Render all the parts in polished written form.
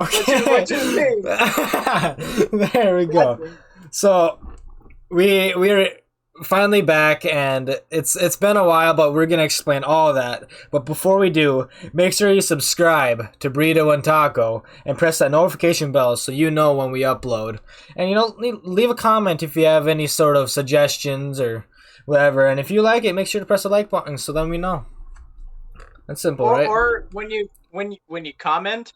Okay. What you mean? There we go. So we're finally back, and it's been a while, but we're gonna explain all of that. But before we do, make sure you subscribe to Burrito and Taco and press that notification bell so you know when we upload. And leave a comment if you have any sort of suggestions or whatever. And if you like it, make sure to press the like button so then we know. That's simple, right? Or when you comment,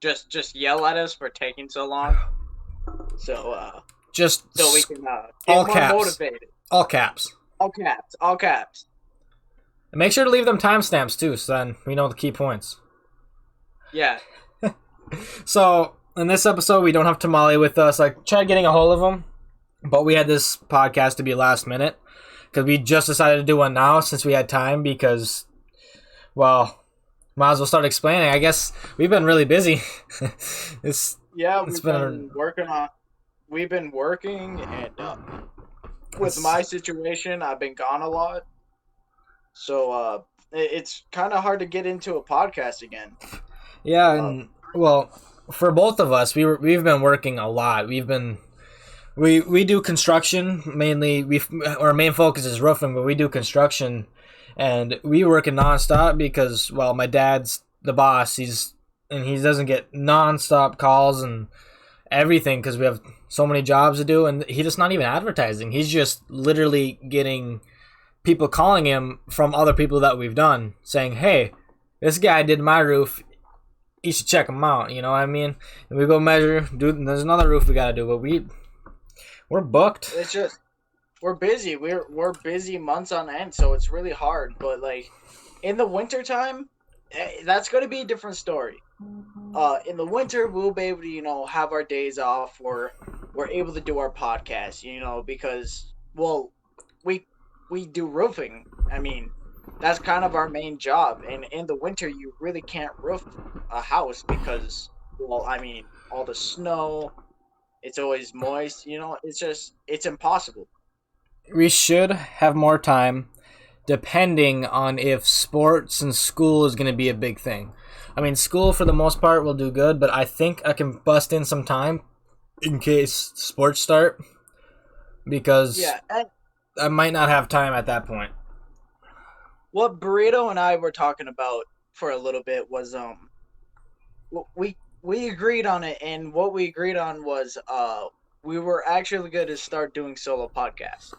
just yell at us for taking so long. So so we can get all more caps. motivated. All caps. All caps. And make sure to leave them timestamps too, so then we know the key points. Yeah. So in this episode, we don't have Tamale with us. I tried getting a hold of him, but we had this podcast to be last minute because we just decided to do one now since we had time. Because, well, might as well start explaining. I guess we've been really busy. We've been working on. We've been working, and with my situation, I've been gone a lot, so it's kind of hard to get into a podcast again. Yeah, and well, for both of us, we've been working a lot. We do construction mainly. Our main focus is roofing, but we do construction, and we working nonstop because, well, my dad's the boss. He doesn't get nonstop calls and everything because we have so many jobs to do, and he's just not even advertising. He's just literally getting people calling him from other people that we've done saying, hey, this guy did my roof, you should check him out, you know what I mean? And we go measure, dude, there's another roof we gotta do, but we're booked. It's just we're busy. We're busy months on end, so it's really hard. But like in the wintertime, that's going to be a different story. In the winter, we'll be able to, have our days off, or we're able to do our podcast, because, well, we do roofing. I mean, that's kind of our main job. And in the winter, you really can't roof a house because, well, I mean, all the snow, it's always moist, it's impossible. We should have more time depending on if sports and school is going to be a big thing. I mean, school for the most part will do good, but I think I can bust in some time in case sports start because I might not have time at that point. What Burrito and I were talking about for a little bit was we agreed on it, and what we agreed on was we were actually going to start doing solo podcasts.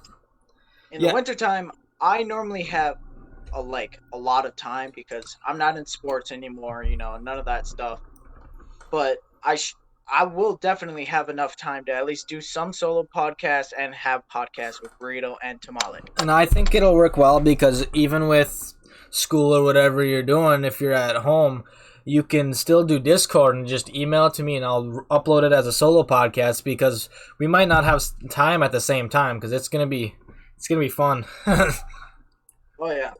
In the wintertime, I normally have a lot of time because I'm not in sports anymore, none of that stuff. But I will definitely have enough time to at least do some solo podcasts and have podcasts with Burrito and Tamale. And I think it'll work well because even with school or whatever you're doing, if you're at home, you can still do Discord and just email it to me and I'll upload it as a solo podcast because we might not have time at the same time because it's gonna be fun. Oh yeah.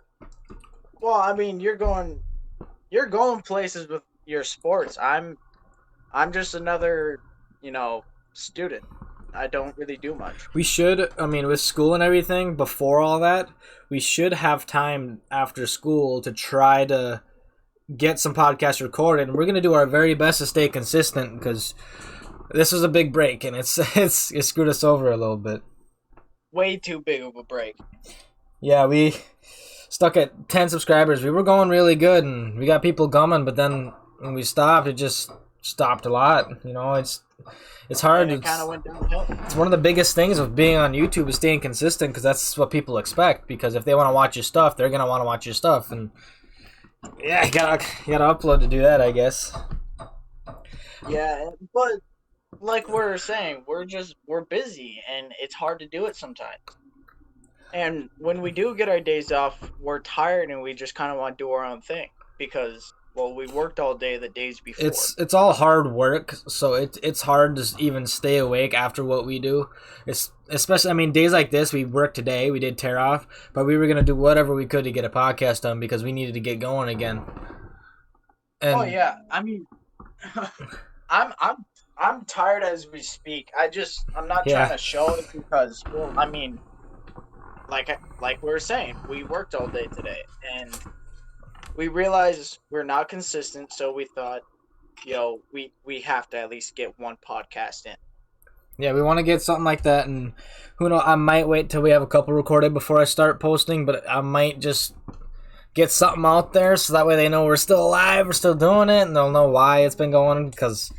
Well, I mean, you're going places with your sports. I'm just another, student. I don't really do much. We should, I mean, with school and everything, before all that, we should have time after school to try to get some podcasts recorded. And we're going to do our very best to stay consistent because this was a big break and it screwed us over a little bit. Way too big of a break. Yeah, we stuck at 10 subscribers. We were going really good and we got people coming, but then when we stopped, it just stopped a lot. It's hard. It kind of went downhill. It's one of the biggest things of being on YouTube is staying consistent because that's what people expect. Because if they want to watch your stuff, they're gonna want to watch your stuff, and yeah, you gotta upload to do that, I guess. Yeah, but like we're saying, we're busy and it's hard to do it sometimes. And when we do get our days off, we're tired and we just kind of want to do our own thing because, well, we worked all day the days before. It's all hard work, so it's hard to even stay awake after what we do. It's especially, I mean, days like this, we worked today, we did tear off, but we were gonna do whatever we could to get a podcast done because we needed to get going again. And oh yeah, I mean, I'm tired as we speak. I'm not trying to show it because, well, I mean, like we were saying, we worked all day today and we realized we're not consistent, so we thought, we have to at least get one podcast in. Yeah, we want to get something like that, and who knows, I might wait till we have a couple recorded before I start posting, but I might just get something out there so that way they know we're still alive, we're still doing it, and they'll know why it's been going, because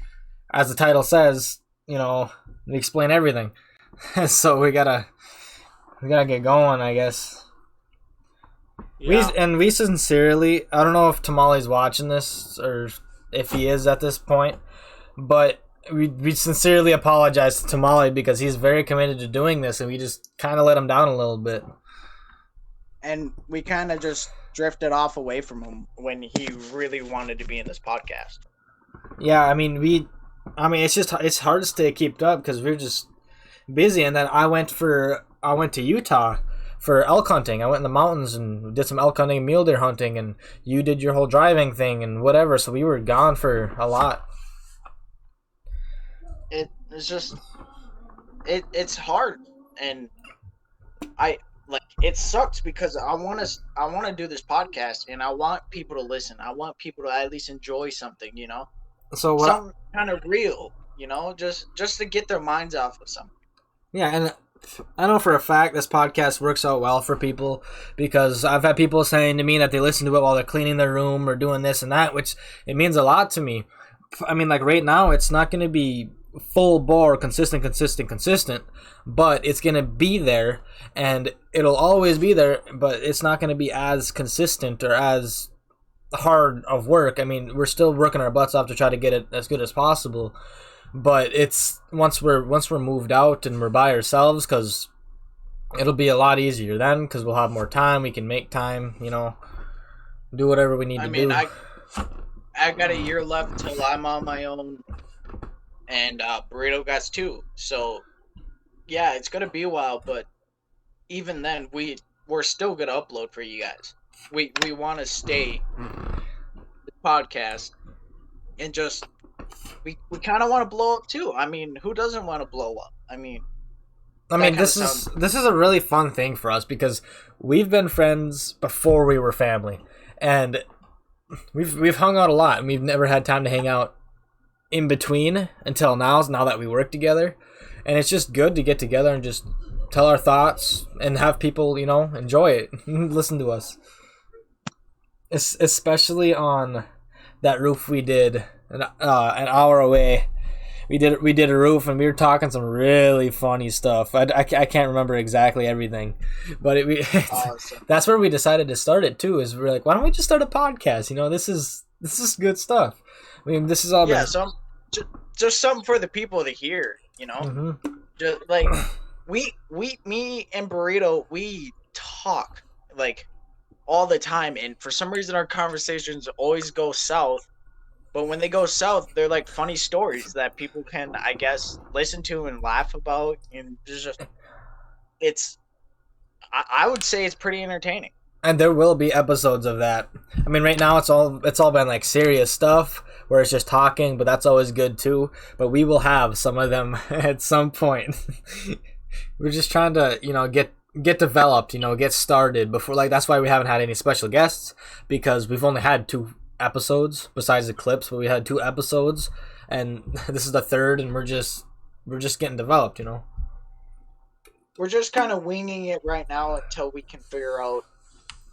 as the title says, we explain everything. So we gotta get going, I guess. Yeah. We sincerely, I don't know if Tamale's watching this or if he is at this point, but we sincerely apologize to Tamale because he's very committed to doing this, and we just kind of let him down a little bit. And we kind of just drifted off away from him when he really wanted to be in this podcast. Yeah, it's hard to stay kept up because we're just busy. And then I went to Utah for elk hunting. I went in the mountains and did some elk hunting and mule deer hunting, and you did your whole driving thing and whatever. So we were gone for a lot. It's just it's hard, and it sucks because I want to do this podcast, and I want people to listen. I want people to at least enjoy something, So what? Something kind of real, just to get their minds off of something. Yeah, and I know for a fact this podcast works out well for people because I've had people saying to me that they listen to it while they're cleaning their room or doing this and that, which it means a lot to me. I mean, like right now, it's not going to be full bore, consistent, but it's going to be there, and it'll always be there, but it's not going to be as consistent or as hard of work. I mean, we're still working our butts off to try to get it as good as possible, but it's once we're moved out and we're by ourselves, because it'll be a lot easier then because we'll have more time. We can make time, do whatever we need to do. I got a year left till I'm on my own, and Burrito got 2. So yeah, it's gonna be a while, but even then, we're still gonna upload for you guys. We want to stay the podcast, and just we kind of want to blow up too. I mean, who doesn't want to blow up? I mean, this is a really fun thing for us because we've been friends before we were family, and we've hung out a lot, and we've never had time to hang out in between until now that we work together. And it's just good to get together and just tell our thoughts and have people, enjoy it, listen to us. Especially on that roof we did an hour away. We did a roof, and we were talking some really funny stuff. I can't remember exactly everything, but awesome. That's where we decided to start it too. Is we're like, why don't we just start a podcast? This is good stuff. I mean, this is all just something for the people to hear. Mm-hmm. Just like me and Burrito, we talk like all the time, and for some reason our conversations always go south. But when they go south, they're like funny stories that people can, I guess, listen to and laugh about, and I would say it's pretty entertaining. And there will be episodes of that. I mean, right now it's all been like serious stuff where it's just talking, but that's always good too. But we will have some of them at some point. We're just trying to, get developed, get started before. Like, that's why we haven't had any special guests, because we've only had 2 episodes besides the clips, but we had 2 episodes, and this is the 3rd, and we're just getting developed. We're just kind of winging it right now until we can figure out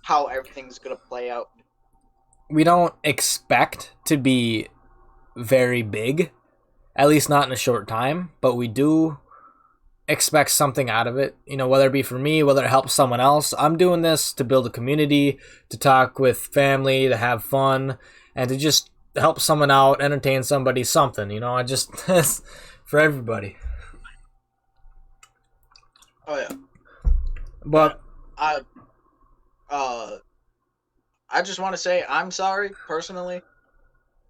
how everything's gonna play out. We don't expect to be very big, at least not in a short time, but we do expect something out of it, whether it be for me, whether it helps someone else. I'm doing this to build a community, to talk with family, to have fun, and to just help someone out, entertain somebody, something, I just for everybody. Oh yeah. But I just want to say I'm sorry personally,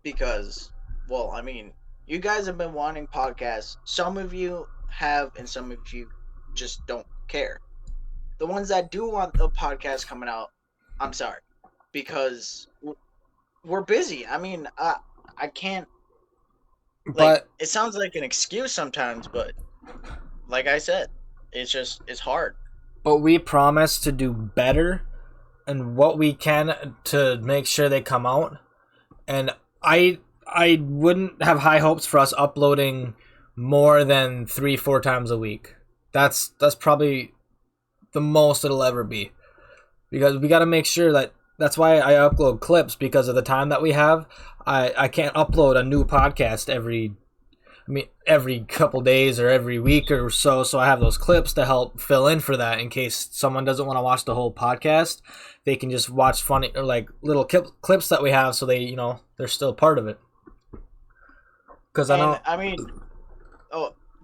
because, well, I mean, you guys have been wanting podcasts. Some of you have, and some of you just don't care. The ones that do want the podcast coming out, I'm sorry, because we're busy. I mean, I can't. But it sounds like an excuse sometimes, but like I said, it's hard. But we promise to do better and what we can to make sure they come out. And I I wouldn't have high hopes for us uploading more than 3-4 times a week. That's probably the most it'll ever be, because we got to make sure that's why I upload clips, because of the time that we have. I can't upload a new podcast every couple days or every week or so. So I have those clips to help fill in for that, in case someone doesn't want to watch the whole podcast. They can just watch funny or like little clips that we have, so they're still part of it. Because oh,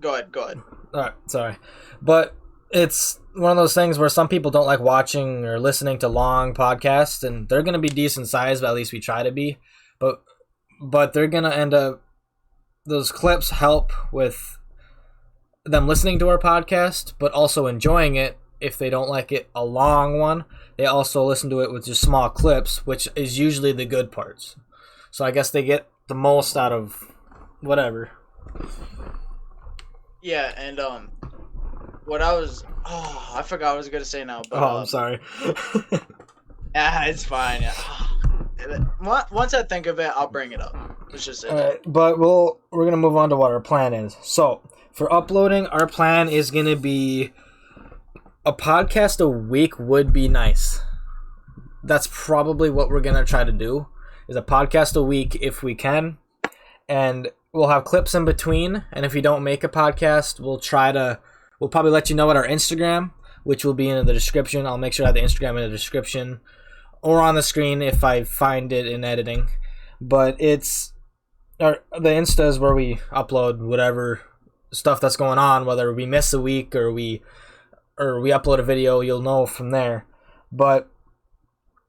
go ahead. All right, sorry, but it's one of those things where some people don't like watching or listening to long podcasts, and they're gonna be decent size, but at least we try to be. But they're gonna end up. Those clips help with them listening to our podcast, but also enjoying it. If they don't like it a long one, they also listen to it with just small clips, which is usually the good parts. So I guess they get the most out of whatever. Yeah, and I forgot what I was gonna say now. But I'm sorry. Yeah, it's fine. Yeah. Once I think of it, I'll bring it up. Let's just say that. Alright, but we're gonna move on to what our plan is. So for uploading, our plan is gonna be a podcast a week would be nice. That's probably what we're gonna try to do, is a podcast a week if we can, and we'll have clips in between. And if we don't make a podcast, we'll probably let you know at our Instagram, which will be in the description. I'll make sure I have the Instagram in the description or on the screen if I find it in editing. But the Insta is where we upload whatever stuff that's going on, whether we miss a week or we upload a video. You'll know from there. But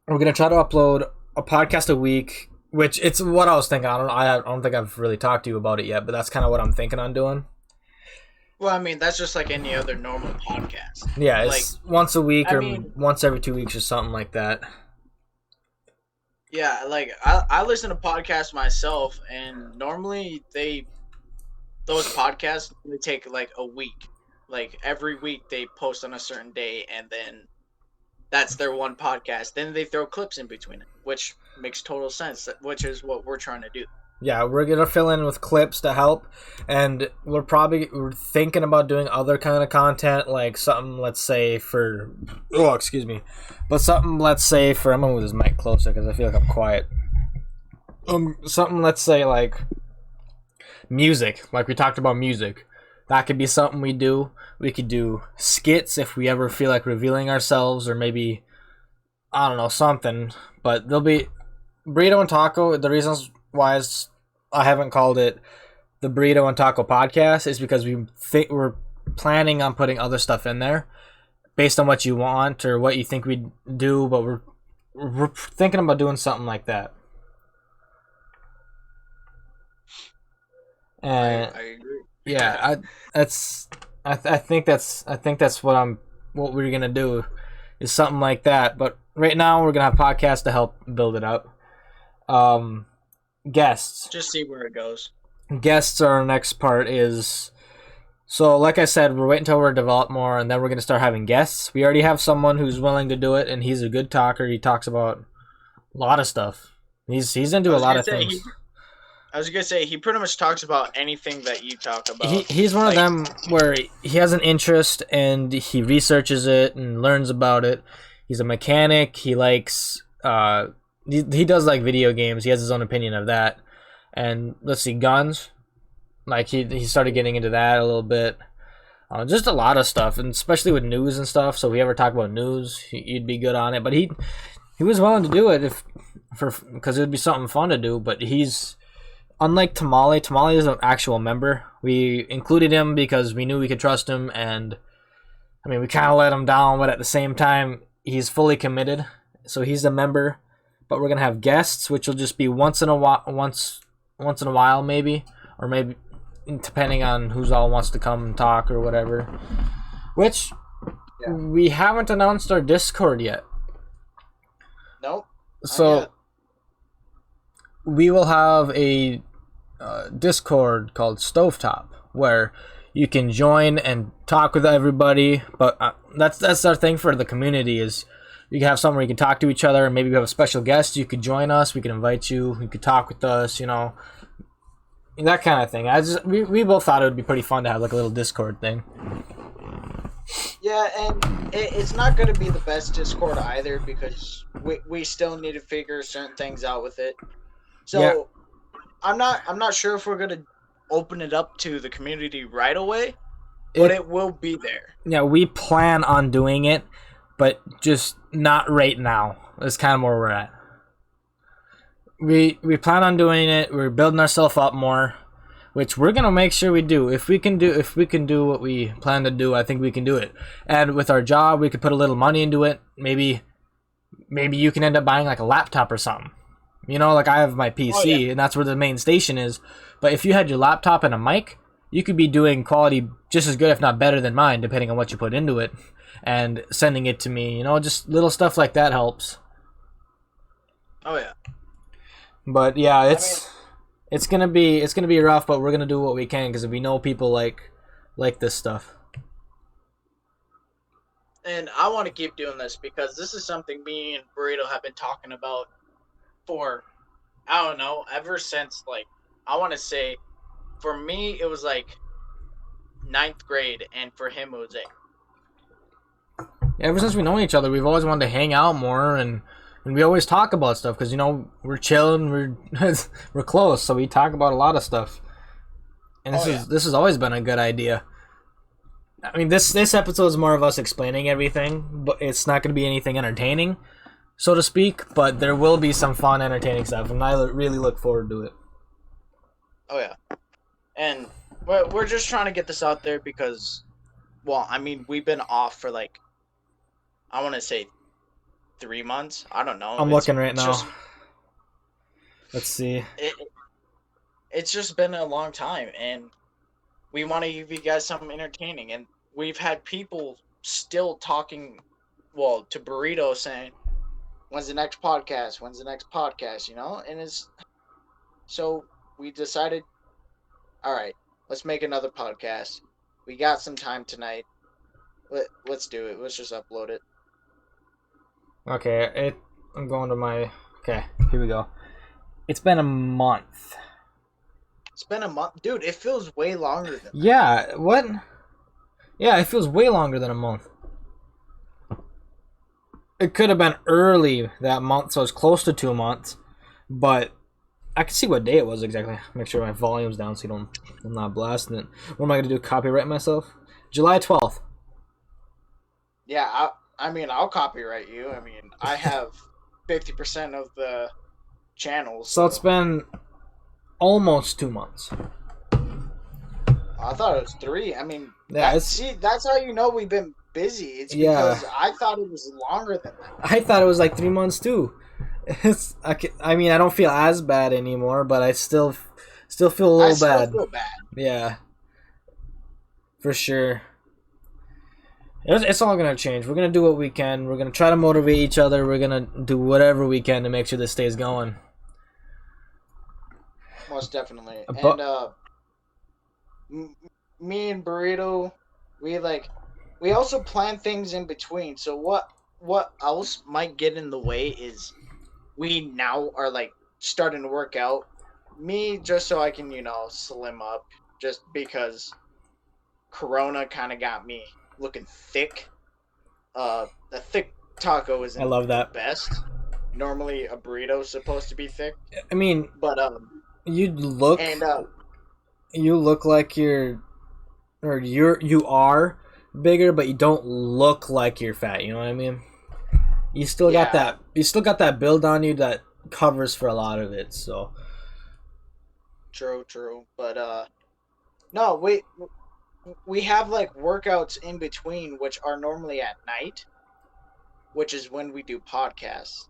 we're gonna try to upload a podcast a week, which it's what I was thinking. I don't think I've really talked to you about it yet, but that's kind of what I'm thinking on doing. Well, I mean, that's just like any other normal podcast. Yeah, it's like, once a week once every 2 weeks or something like that. Yeah, like I listen to podcasts myself, and normally those podcasts they take like a week. Like every week they post on a certain day, and then that's their one podcast. Then they throw clips in between it, which makes total sense. Which is what we're trying to do. Yeah, we're gonna fill in with clips to help, and we're thinking about doing other kind of content, like something, let's say I'm gonna move this mic closer because I feel like I'm quiet. Something, let's say, like music, like we talked about music. That could be something we do. We could do skits if we ever feel like revealing ourselves, or maybe, I don't know, something. But there'll be Burrito and Taco. The reasons why I haven't called it the Burrito and Taco podcast is because we're planning on putting other stuff in there based on what you want or what you think we'd do, but we're thinking about doing something like that. And I agree. Yeah, I think that's what we're gonna do, is something like that. But right now we're gonna have podcasts to help build it up. Guests. Just see where it goes. Guests are our next part. So like I said, we're waiting until we're developed more, and then we're gonna start having guests. We already have someone who's willing to do it, and he's a good talker. He talks about a lot of stuff. He's into a lot of things. I was gonna say he pretty much talks about anything that you talk about. He's one of them where he has an interest and he researches it and learns about it. He's a mechanic. He likes he does like video games. He has his own opinion of that. And let's see, guns. Like he started getting into that a little bit. Just a lot of stuff, and especially with news and stuff. So if we ever talk about news, he'd be good on it. But he was willing to do it because it would be something fun to do. But he's unlike Tamale. Tamale is an actual member. We included him because we knew we could trust him, and I mean we kind of let him down. But at the same time, he's fully committed. So he's a member. But we're gonna have guests, which will just be once in a while, maybe, or maybe depending on who's all wants to come and talk or whatever. Which we haven't announced our Discord yet. Nope. So we will have a Discord called Stovetop where you can join and talk with everybody. But that's our thing for the community is. You can have somewhere you can talk to each other. Maybe we have a special guest. You could join us. We can invite you. You could talk with us. that kind of thing. We both thought it would be pretty fun to have like a little Discord thing. Yeah, and it's not going to be the best Discord either because we still need to figure certain things out with it. So Yeah. I'm not sure if we're going to open it up to the community right away, but it will be there. Yeah, we plan on doing it, but just not right now. That's kind of where we're at. We plan on doing it. We're building ourselves up more, which we're gonna make sure we do. If we can do what we plan to do, I think we can do it. And with our job, we could put a little money into it. Maybe you can end up buying like a laptop or something. You know, like I have my PC, and that's where the main station is. But if you had your laptop and a mic, you could be doing quality just as good, if not better than mine, depending on what you put into it, and sending it to me. You know, just little stuff like that helps. Oh yeah. But yeah, it's gonna be rough, but we're gonna do what we can because we know people like this stuff. And I want to keep doing this because this is something me and Burrito have been talking about for, I don't know, ever since, like, I want to say, for me, it was like 9th grade, and for him, it was 8th. Ever since we know each other, we've always wanted to hang out more, and we always talk about stuff because, you know, we're chilling, we're close, so we talk about a lot of stuff. And this has always been a good idea. I mean, this episode is more of us explaining everything, but it's not going to be anything entertaining, so to speak, but there will be some fun, entertaining stuff, and I really look forward to it. Oh, yeah. And we're just trying to get this out there because, well, I mean, we've been off for, like, I want to say 3 months. I don't know. I'm looking right now. Let's see. It's just been a long time, and we want to give you guys something entertaining. And we've had people still talking, well, to Burrito saying, when's the next podcast? When's the next podcast? You know? And so we decided, all right, let's make another podcast. We got some time tonight. Let's do it. Let's just upload it. Okay, I'm going to my... Okay, here we go. It's been a month. It's been a month. Dude, it feels way longer than that. Yeah, what? Yeah, it feels way longer than a month. It could have been early that month, so it's close to 2 months. But I can see what day it was exactly. Make sure my volume's down so I'm not blasting it. What am I going to do, copyright myself? July 12th. Yeah, I mean, I'll copyright you. I mean, I have 50% of the channels. So it's been almost 2 months. I thought it was 3. I mean, yeah, that's how you know we've been busy. It's because I thought it was longer than that. I thought it was like 3 months too. I mean, I don't feel as bad anymore, but I still feel a little bad. I still feel bad. Yeah, for sure. It's all gonna change. We're gonna do what we can. We're gonna try to motivate each other. We're gonna do whatever we can to make sure this stays going. Most definitely. And me and Burrito, we also plan things in between. So what else might get in the way is we now are like starting to work out. Me just so I can, you know, slim up, just because Corona kind of got me looking thick. A thick taco isn't I love that. the best. Normally a burrito's supposed to be thick. I mean, but you look like you are bigger, but you don't look like you're fat. You know what I mean? You still got that build on you that covers for a lot of it. So true. But no, we have like workouts in between, which are normally at night, which is when we do podcasts.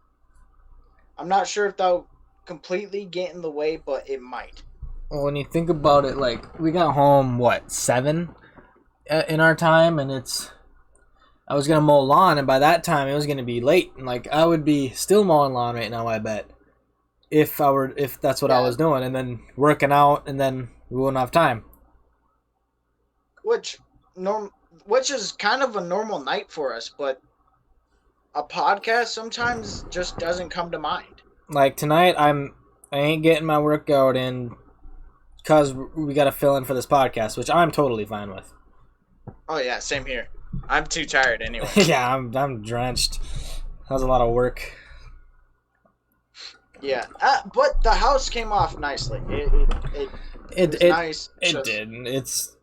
I'm not sure if that'll completely get in the way, but it might. Well, when you think about it, like, we got home, 7 in our time, and I was going to mow lawn, and by that time, it was going to be late, and, like, I would be still mowing lawn right now, I bet, if that's what I was doing, and then working out, and then we wouldn't have time. Which is kind of a normal night for us, but a podcast sometimes just doesn't come to mind. Like, tonight, I ain't getting my workout in because we got to fill in for this podcast, which I'm totally fine with. Oh yeah, same here. I'm too tired anyway. Yeah, I'm drenched. That was a lot of work. Yeah, but the house came off nicely. It was nice. It did. It's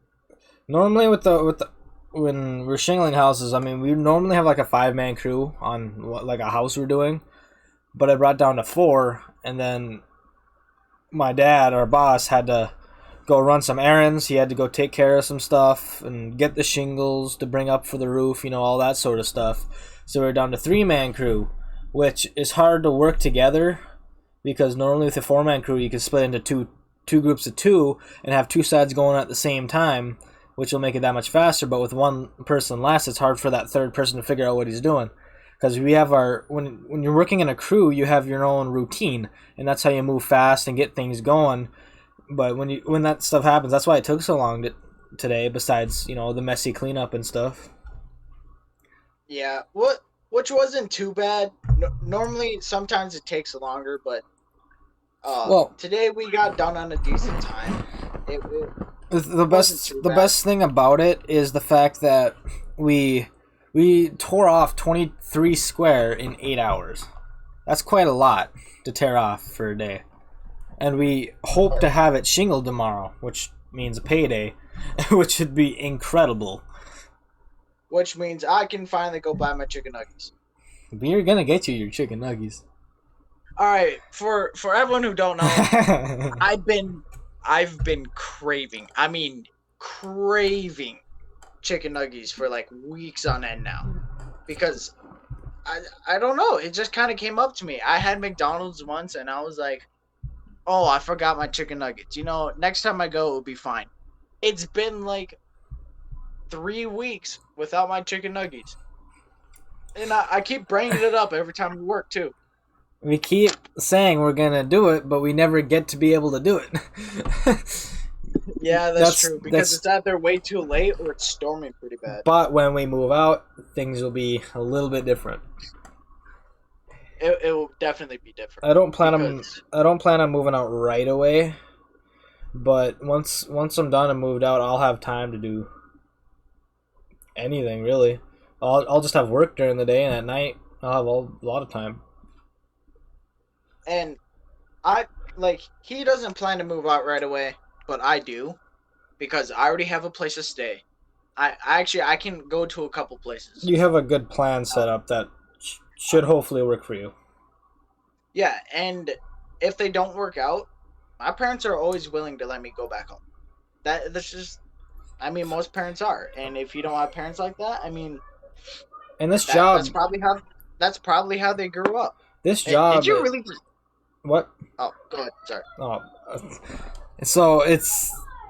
normally with the when we're shingling houses. I mean, we normally have like a 5-man crew on like a house we're doing, but I brought down to 4, and then my dad, our boss, had to go run some errands. He had to go take care of some stuff and get the shingles to bring up for the roof, all that sort of stuff. So we're down to 3-man crew, which is hard to work together because normally with a 4-man crew you can split into two groups of 2 and have 2 sides going at the same time, which will make it that much faster. But with one person less, it's hard for that third person to figure out what he's doing. Because we have when you're working in a crew, you have your own routine, and that's how you move fast and get things going. But when that stuff happens, that's why it took so long today. Besides, the messy cleanup and stuff. Yeah, which wasn't too bad. Normally, sometimes it takes longer, but today we got done on a decent time. The best thing about it is the fact that we tore off 23 square in 8 hours. That's quite a lot to tear off for a day. And we hope to have it shingled tomorrow, which means a payday, which would be incredible. Which means I can finally go buy my chicken nuggets. We're gonna get you your chicken nuggets. All right, for everyone who don't know, I've been craving. I mean, craving chicken nuggets for like weeks on end now, because I don't know. It just kind of came up to me. I had McDonald's once, and I was like, oh, I forgot my chicken nuggets. Next time I go, it'll be fine. It's been like 3 weeks without my chicken nuggets. And I keep bringing it up every time we work, too. We keep saying we're going to do it, but we never get to be able to do it. Yeah, that's true. Because it's either way too late or it's storming pretty bad. But when we move out, things will be a little bit different. It will definitely be different. I don't plan on moving out right away, but once I'm done and moved out, I'll have time to do anything really. I'll just have work during the day, and at night I'll have a lot of time. And he doesn't plan to move out right away, but I do, because I already have a place to stay. I can go to a couple places. You have a good plan set up that should hopefully work for you. Yeah, and if they don't work out, my parents are always willing to let me go back home. That's just, most parents are, and if you don't have parents like that, and this job, that's probably how they grew up. This job. Did you really? What? Oh, go ahead. Sorry. Oh, so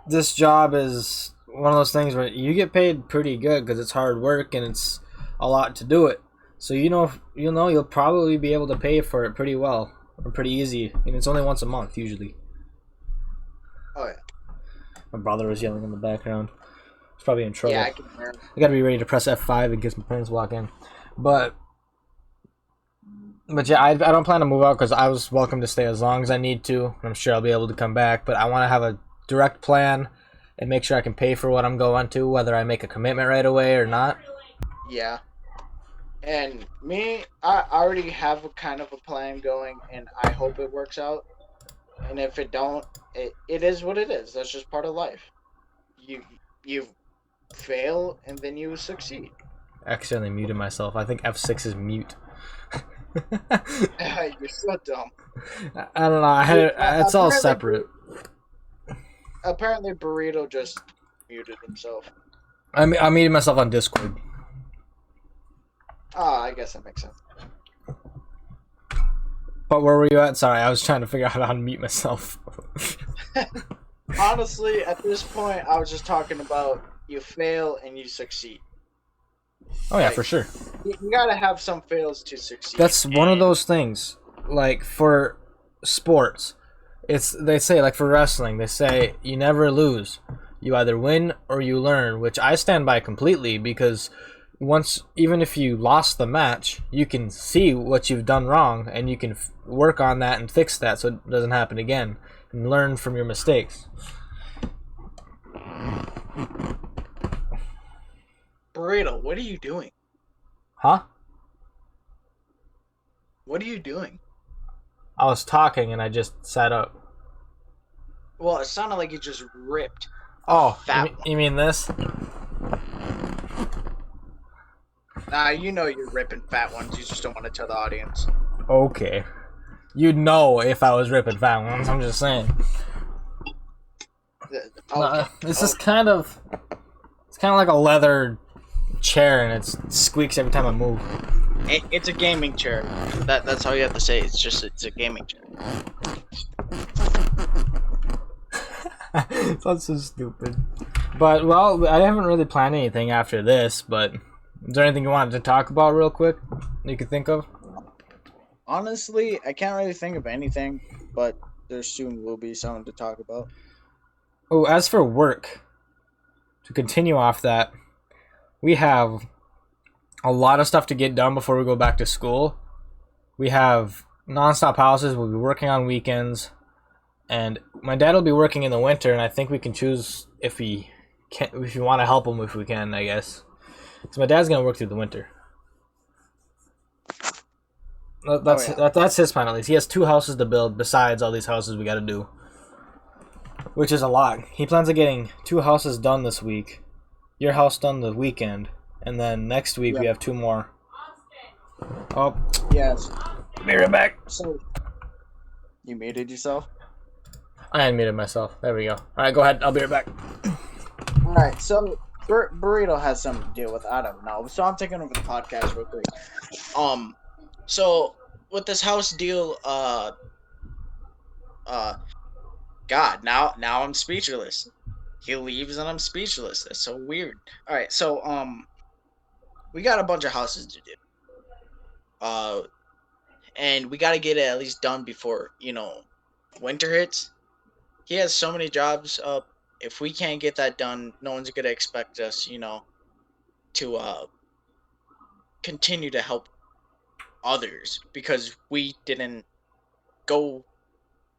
this job is one of those things where you get paid pretty good because it's hard work and it's a lot to do it. So you'll probably be able to pay for it pretty well or pretty easy, and it's only once a month usually. Oh yeah. My brother was yelling in the background. He's probably in trouble. Yeah, I can hear him. I gotta be ready to press F5 in case my parents walk in. But yeah, I don't plan to move out because I was welcome to stay as long as I need to. I'm sure I'll be able to come back, but I want to have a direct plan and make sure I can pay for what I'm going to, whether I make a commitment right away or not. Yeah. And me, I already have a kind of a plan going, and I hope it works out. And if it don't, it is what it is. That's just part of life. You fail, and then you succeed. I accidentally muted myself. I think F6 is mute. You're so dumb. I don't know. It's all separate. Apparently, Burrito just muted himself. I muted myself on Discord. Oh, I guess that makes sense. But where were you at? Sorry, I was trying to figure out how to unmute myself. Honestly, at this point, I was just talking about you fail and you succeed. Oh yeah, for sure. You gotta have some fails to succeed. That's one of those things. Like for sports, they say like for wrestling, they say you never lose. You either win or you learn, which I stand by completely because even if you lost the match, you can see what you've done wrong and you can work on that and fix that so it doesn't happen again and learn from your mistakes. Burrito, what are you doing? Huh? What are you doing? I was talking and I just sat up. Well, it sounded like you just ripped a Oh, fat one. you mean this? Nah, you know you're ripping fat ones. You just don't want to tell the audience. Okay. You'd know if I was ripping fat ones. I'm just saying. Okay. It's just kind of. It's kind of like a leather chair, and it squeaks every time I move. It's a gaming chair. That's all you have to say. It's a gaming chair. Sounds so stupid. But well, I haven't really planned anything after this. But is there anything you wanted to talk about real quick? You could think of? Honestly, I can't really think of anything, but there soon will be something to talk about. Oh, as for work, to continue off that, we have a lot of stuff to get done before we go back to school. We have nonstop houses. We'll be working on weekends, and my dad will be working in the winter. And I think we can choose if we can, if you want to help him, if we can, I guess. So my dad's gonna work through the winter. Oh yeah. That's his plan at least. He has 2 houses to build besides all these houses we got to do, which is a lot. He plans on getting 2 houses done this week. Your house done the weekend, and then next week we Yeah. have 2 more. Oh, Yes. be right back. So you muted yourself. I unmuted myself. There we go. All right, go ahead. I'll be right back. All right. So Burrito has something to deal with. I don't know. So I'm taking over the podcast real quick. So with this house deal, God, now I'm speechless. He leaves and I'm speechless. That's so weird. All right. So we got a bunch of houses to do. And we got to get it at least done before winter hits. He has so many jobs up. If we can't get that done, no one's gonna expect us, to continue to help others because we didn't go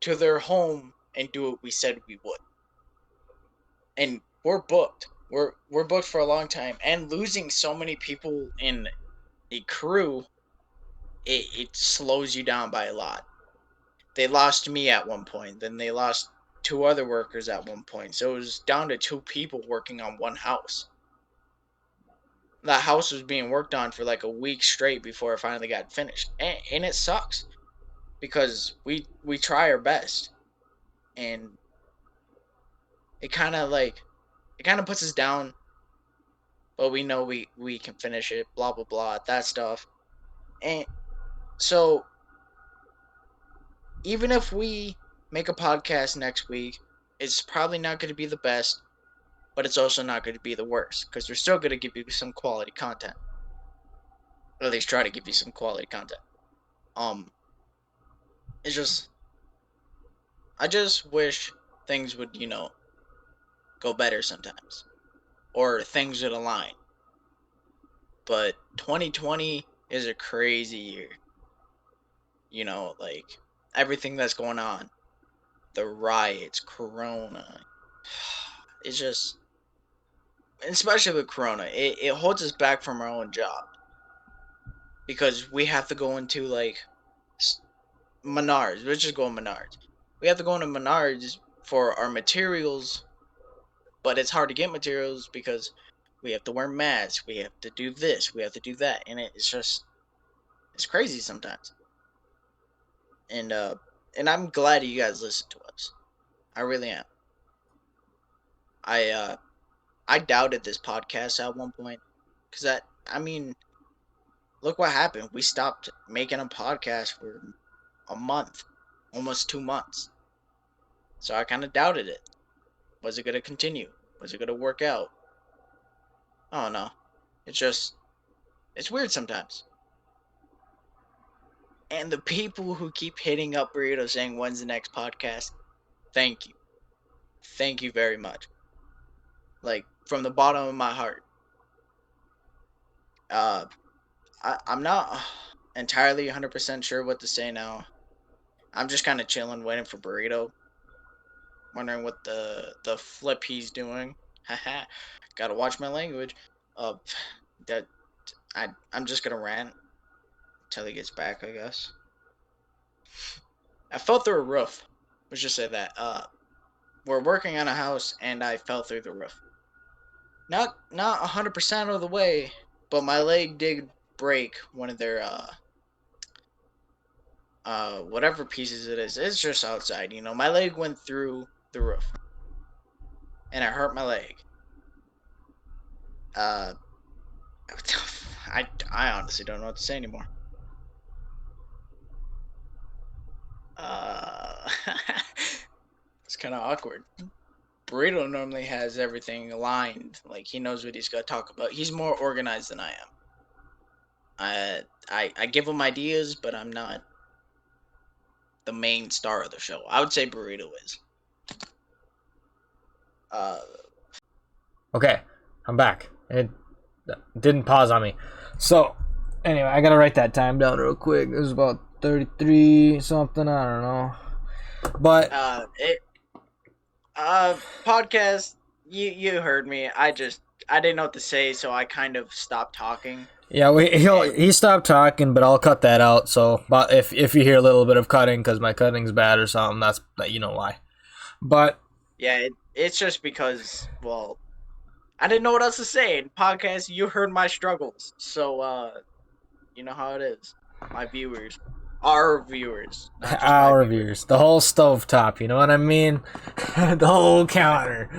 to their home and do what we said we would. And we're booked. We're booked for a long time, and losing so many people in a crew, it slows you down by a lot. They lost me at one point, then they lost 2 other workers at one point. So it was down to 2 people working on one house. That house was being worked on for like a week straight before it finally got finished. And it sucks because we try our best, and it kind of puts us down, but we know we can finish it, blah blah blah, that stuff. And so even if we make a podcast next week, it's probably not going to be the best, but it's also not going to be the worst because we're still going to give you some quality content. Or at least try to give you some quality content. Um, it's just I just wish things would go better sometimes, or things would align. But 2020 is a crazy year. Like everything that's going on, the riots, Corona. It's just, especially with Corona, it holds us back from our own job because we have to go into like Menards. Let's just go Menards. We have to go into Menards for our materials, but it's hard to get materials because we have to wear masks. We have to do this. We have to do that, and it's crazy sometimes. And I'm glad you guys listen to us. I really am. I doubted this podcast at one point because I mean, look what happened. We stopped making a podcast for a month, almost 2 months. So I kind of doubted it. Was it going to continue? Was it going to work out? I don't know. It's just, it's weird sometimes. And the people who keep hitting up Burrito saying, when's the next podcast? Thank you. Thank you very much. Like, from the bottom of my heart. Uh, I'm not entirely 100% sure what to say now. I'm just kind of chilling, waiting for Burrito. Wondering what the flip he's doing. Haha. Gotta watch my language. Uh, that I'm just gonna rant till he gets back, I guess. I fell through a roof. Let's just say that. We're working on a house, and I fell through the roof. Not 100% of the way, but my leg did break one of their whatever pieces it is. It's just outside, you know. My leg went through the roof, and I hurt my leg. Uh, I honestly don't know what to say anymore. Uh, it's kind of awkward. Burrito normally has everything aligned. Like, he knows what he's got to talk about. He's more organized than I am. I give him ideas, but I'm not the main star of the show. I would say Burrito is. Okay, I'm back. It didn't pause on me. So, anyway, I gotta write that time down real quick. It was about 33 something. I don't know. But podcast. You heard me. I didn't know what to say, so I kind of stopped talking. Yeah, he stopped talking, but I'll cut that out. So, but if you hear a little bit of cutting because my cutting's bad or something, that's you know why. But yeah, it's just because, well, I didn't know what else to say. In podcast, you heard my struggles, so you know how it is. My viewers, our viewers, our viewers, the whole stovetop. You know what I mean? The whole counter.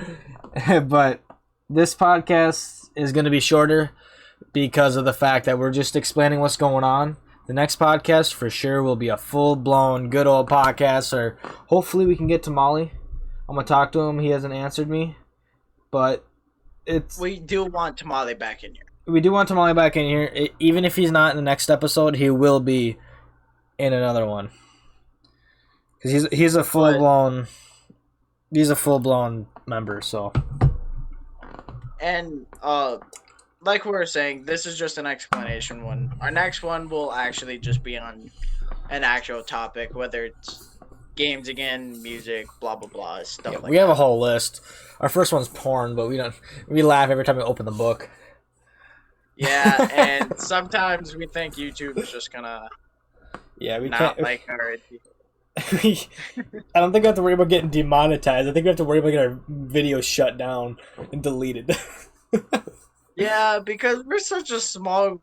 But this podcast is going to be shorter because of the fact that we're just explaining what's going on. The next podcast for sure will be a full-blown good old podcast, or hopefully we can get to Molly. I'm going to talk to him. He hasn't answered me, but we do want Tamale back in here. We do want Tamale back in here. Even if he's not in the next episode, he will be in another one. Because he's a full-blown member, so. And like we were saying, this is just an explanation one. Our next one will actually just be on an actual topic, whether it's games again, music, blah blah blah, stuff like that. We have a whole list. Our first one's porn, but we laugh every time we open the book. Yeah, and sometimes we think YouTube is just gonna not like our. I don't think we have to worry about getting demonetized. I think we have to worry about getting our video shut down and deleted. Yeah, because we're such a small,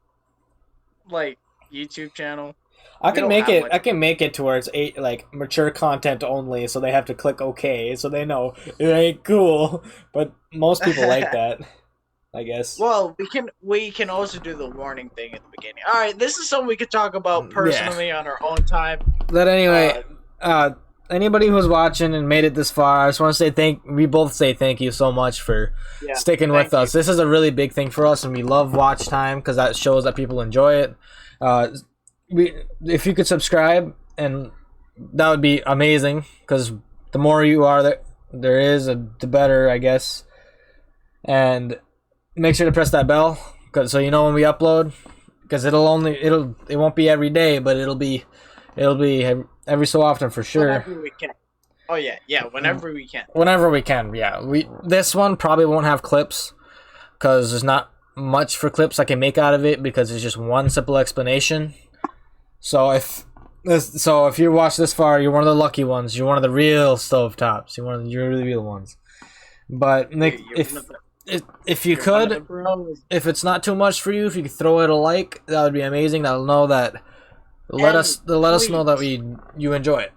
YouTube channel. I can make it to where it's mature content only, so they have to click OK, so they know it ain't cool. But most people like that, I guess. Well, we can also do the warning thing at the beginning. All right, this is something we could talk about personally on our own time. But anyway, anybody who's watching and made it this far, I just want to say we both say thank you so much for sticking with us. This is a really big thing for us, and we love watch time because that shows that people enjoy it. If you could subscribe, and that would be amazing, because the more you are there is, the better, I guess. And make sure to press that bell, so you know when we upload, because it won't be every day, but it'll be every so often for sure. Whenever we can. Oh yeah, whenever we can. Whenever we can, yeah. This one probably won't have clips, because there's not much for clips I can make out of it, because it's just one simple explanation. So if you watch this far, you're one of the lucky ones. You're one of the real stovetops. You're really real ones. But if you could, if it's not too much for you, if you could throw it a like, that would be amazing. That'll know that. Let us know that you enjoy it.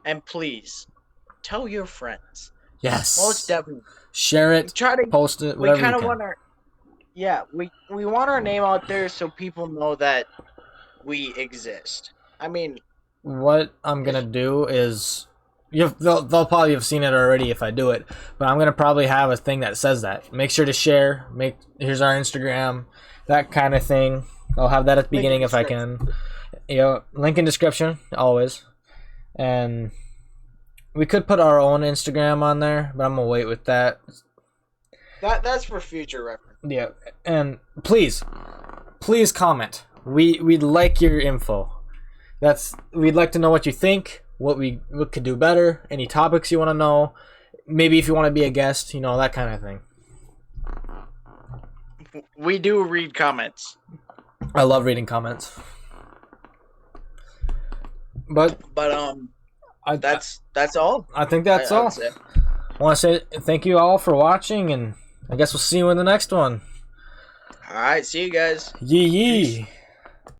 And please tell your friends. Yes. Most definitely. Share it. Post it. Whatever you can. We want our name out there so people know that we exist. I mean, what I'm gonna do is, they'll probably have seen it already if I do it, but I'm gonna probably have a thing that says that. Make sure to share. Here's our Instagram, that kind of thing. I'll have that at the beginning if I can. Link in description always, and we could put our own Instagram on there, but I'm gonna wait with that. That's for future reference. Yeah, and please comment. We'd like your info. We'd like to know what you think, what could do better, any topics you want to know. maybe if you want to be a guest, that kind of thing. We do read comments. I love reading comments. But that's all. I think that's all. I want to say thank you all for watching, and I guess we'll see you in the next one. All right, see you guys. Yee.